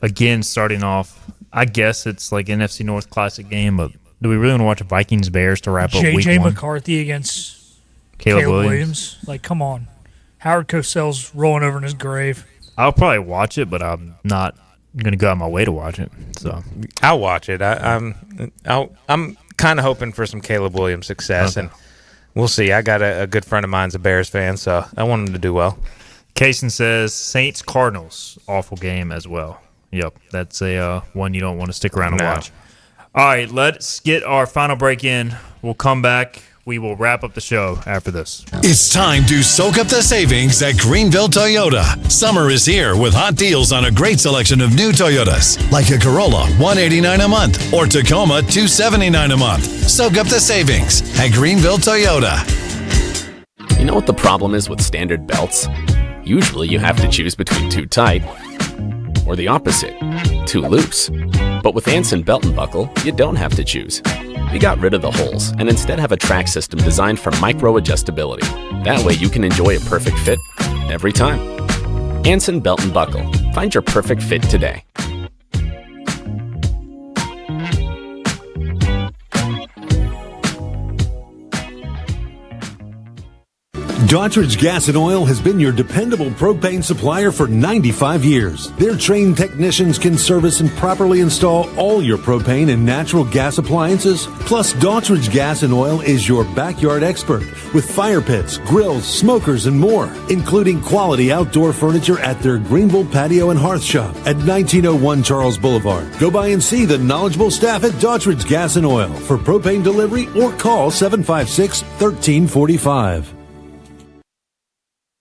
again, starting off, I guess it's like NFC North Classic game, but do we really want to watch Vikings-Bears to wrap up Week 1? J.J. McCarthy against Caleb Williams. Like, come on. Howard Cosell's rolling over in his grave. I'll probably watch it, but I'm not going to go out of my way to watch it. So I'll watch it. I'm kind of hoping for some Caleb Williams success, and we'll see. I got a good friend of mine's a Bears fan, so I want him to do well. Kaysen says Saints-Cardinals, awful game as well. Yep, that's a one you don't want to stick around and watch. All right, let's get our final break in. We'll come back. We will wrap up the show after this. It's time to soak up the savings at Greenville Toyota. Summer is here with hot deals on a great selection of new Toyotas, like a Corolla, $189 a month, or Tacoma, $279 a month. Soak up the savings at Greenville Toyota. You know what the problem is with standard belts? Usually you have to choose between too tight or the opposite, too loose. But with Anson Belt and Buckle, you don't have to choose. We got rid of the holes and instead have a track system designed for micro-adjustability. That way you can enjoy a perfect fit every time. Anson Belt and Buckle. Find your perfect fit today. Daughtridge Gas and Oil has been your dependable propane supplier for 95 years. Their trained technicians can service and properly install all your propane and natural gas appliances. Plus, Daughtridge Gas and Oil is your backyard expert with fire pits, grills, smokers, and more, including quality outdoor furniture at their Greenville Patio and Hearth Shop at 1901 Charles Boulevard. Go by and see the knowledgeable staff at Daughtridge Gas and Oil for propane delivery or call 756-1345.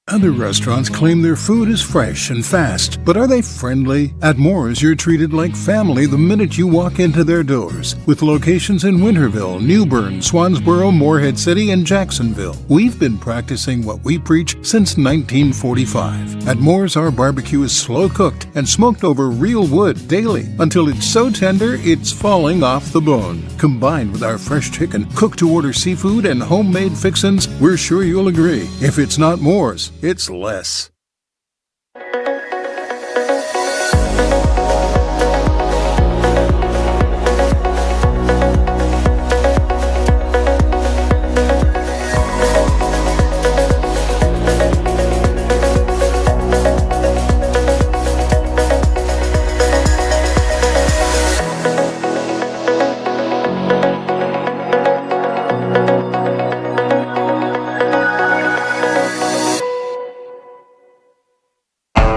Other restaurants claim their food is fresh and fast, but are they friendly? At Moore's, you're treated like family the minute you walk into their doors. With locations in Winterville, New Bern, Swansboro, Morehead City, and Jacksonville, we've been practicing what we preach since 1945. At Moore's, our barbecue is slow cooked and smoked over real wood daily until it's so tender it's falling off the bone. Combined with our fresh chicken, cooked-to-order seafood, and homemade fixins, we're sure you'll agree. If it's not Moore's, it's less.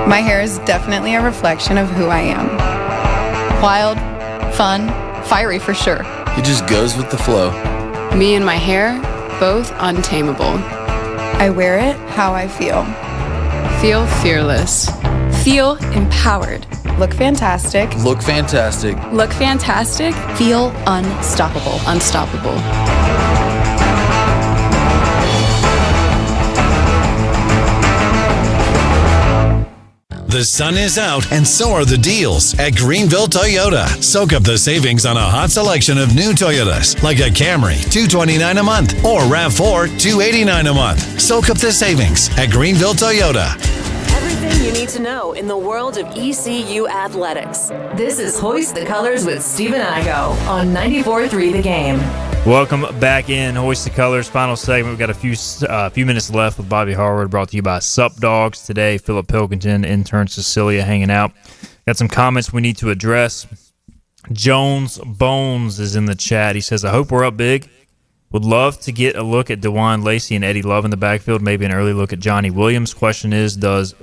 My hair is definitely a reflection of who I am. Wild, fun, fiery for sure. It just goes with the flow. Me and my hair, both untamable. I wear it how I feel. Feel fearless. Feel empowered. Look fantastic. Look fantastic. Look fantastic. Feel unstoppable. Unstoppable. The sun is out, and so are the deals at Greenville Toyota. Soak up the savings on a hot selection of new Toyotas, like a Camry, $229 a month, or RAV4, $289 a month. Soak up the savings at Greenville Toyota. Everything you need to know in the world of ECU athletics. This is Hoist the Colors with Stephen Igo on 94.3 The Game. Welcome back in Hoist the Colors, final segment. We've got a few minutes left with Bobby Harwood, brought to you by Sup Dogs today. Philip Pilkington, intern Cecilia hanging out. Got some comments we need to address. Jones Bones is in the chat. He says, I hope we're up big. Would love to get a look at DeJuan Lacey and Eddie Love in the backfield, maybe an early look at Johnny Williams. Question is, does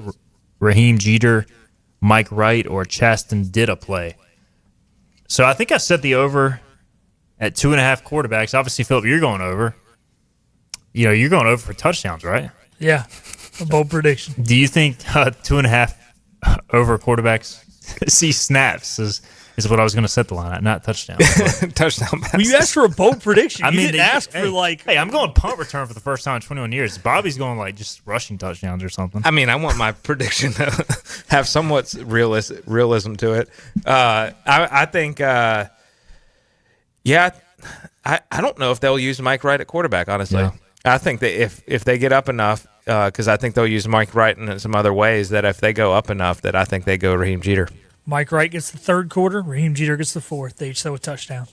Raheem Jeter, Mike Wright, or Chasten Ditta play? So I think I set the over at 2.5 quarterbacks. Obviously, Philip, you're going over. You're going over for touchdowns, right? Yeah, a bold prediction. Do you think 2.5 over quarterbacks see snaps is what I was going to set the line at, not touchdowns. Touchdown passes. Well, you asked for a bold prediction. I mean, you didn't ask for Hey, I'm going punt return for the first time in 21 years. Bobby's going just rushing touchdowns or something. I mean, I want my prediction to have somewhat realism to it. I think. Yeah, I don't know if they'll use Mike Wright at quarterback, honestly. Yeah. I think that if they get up enough, because I think they'll use Mike Wright in some other ways, that if they go up enough, that I think they go Raheem Jeter. Mike Wright gets the third quarter, Raheem Jeter gets the fourth. They each throw a touchdown.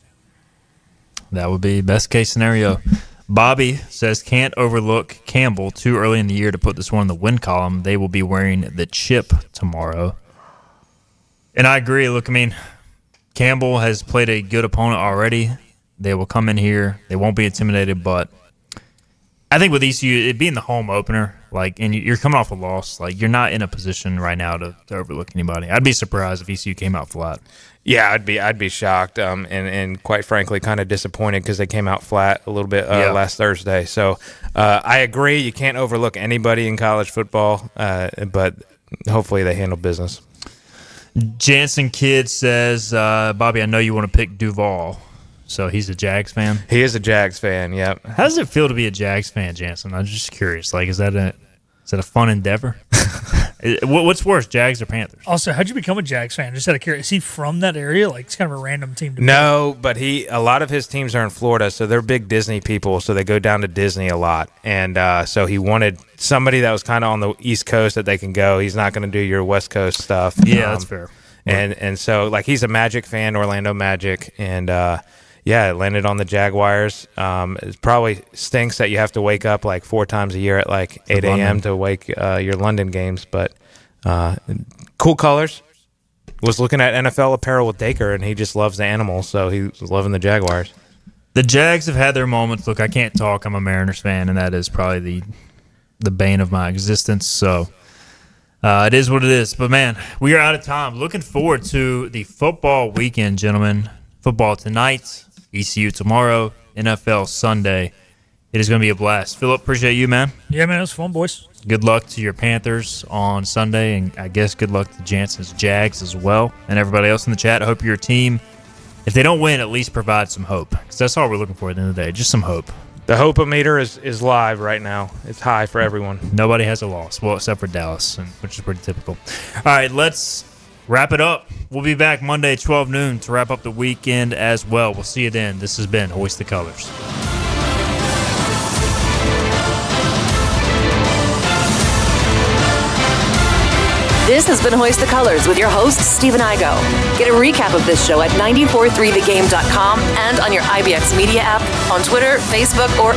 That would be best case scenario. Bobby says, can't overlook Campbell too early in the year to put this one in the win column. They will be wearing the chip tomorrow. And I agree. Look, I mean, Campbell has played a good opponent already. They will come in here. They won't be intimidated, but I think with ECU, it being the home opener, and you're coming off a loss, you're not in a position right now to overlook anybody. I'd be surprised if ECU came out flat. Yeah, I'd be shocked, and quite frankly, kind of disappointed because they came out flat a little bit last Thursday. So I agree, you can't overlook anybody in college football, but hopefully they handle business. Jansen Kidd says, Bobby, I know you want to pick Duval. So he's a Jags fan? He is a Jags fan, yep. How does it feel to be a Jags fan, Jansen? I'm just curious. Is that a fun endeavor? What's worse, Jags or Panthers? Also, how'd you become a Jags fan? Just out of curiosity, is he from that area? It's kind of a random team to pick. No, but a lot of his teams are in Florida, so they're big Disney people, so they go down to Disney a lot. And so he wanted somebody that was kind of on the East Coast that they can go. He's not going to do your West Coast stuff. Yeah, that's fair. And so, he's a Magic fan, Orlando Magic, and it landed on the Jaguars. It probably stinks that you have to wake up 4 times a year at 8 a.m. to wake your London games, but cool colors. Was looking at NFL apparel with Dacre, and he just loves the animals, so he was loving the Jaguars. The Jags have had their moments. Look, I can't talk. I'm a Mariners fan, and that is probably the bane of my existence, so it is what it is. But, man, we are out of time. Looking forward to the football weekend, gentlemen. Football tonight, ECU tomorrow, NFL Sunday. It is going to be a blast. Philip, appreciate you, man. Yeah, man, it was fun, boys. Good luck to your Panthers on Sunday, and I guess good luck to Jansen's Jags as well, and everybody else in the chat. I hope your team, if they don't win, at least provide some hope, because that's all we're looking for at the end of the day, just some hope. The hope-o-meter is live right now. It's high for everyone. Nobody has a loss, well, except for Dallas, which is pretty typical. All right, let's wrap it up. We'll be back Monday, 12 noon, to wrap up the weekend as well. We'll see you then. This has been Hoist the Colors. This has been Hoist the Colors with your host, Stephen Igo. Get a recap of this show at 943thegame.com and on your IBX Media app, on Twitter, Facebook, or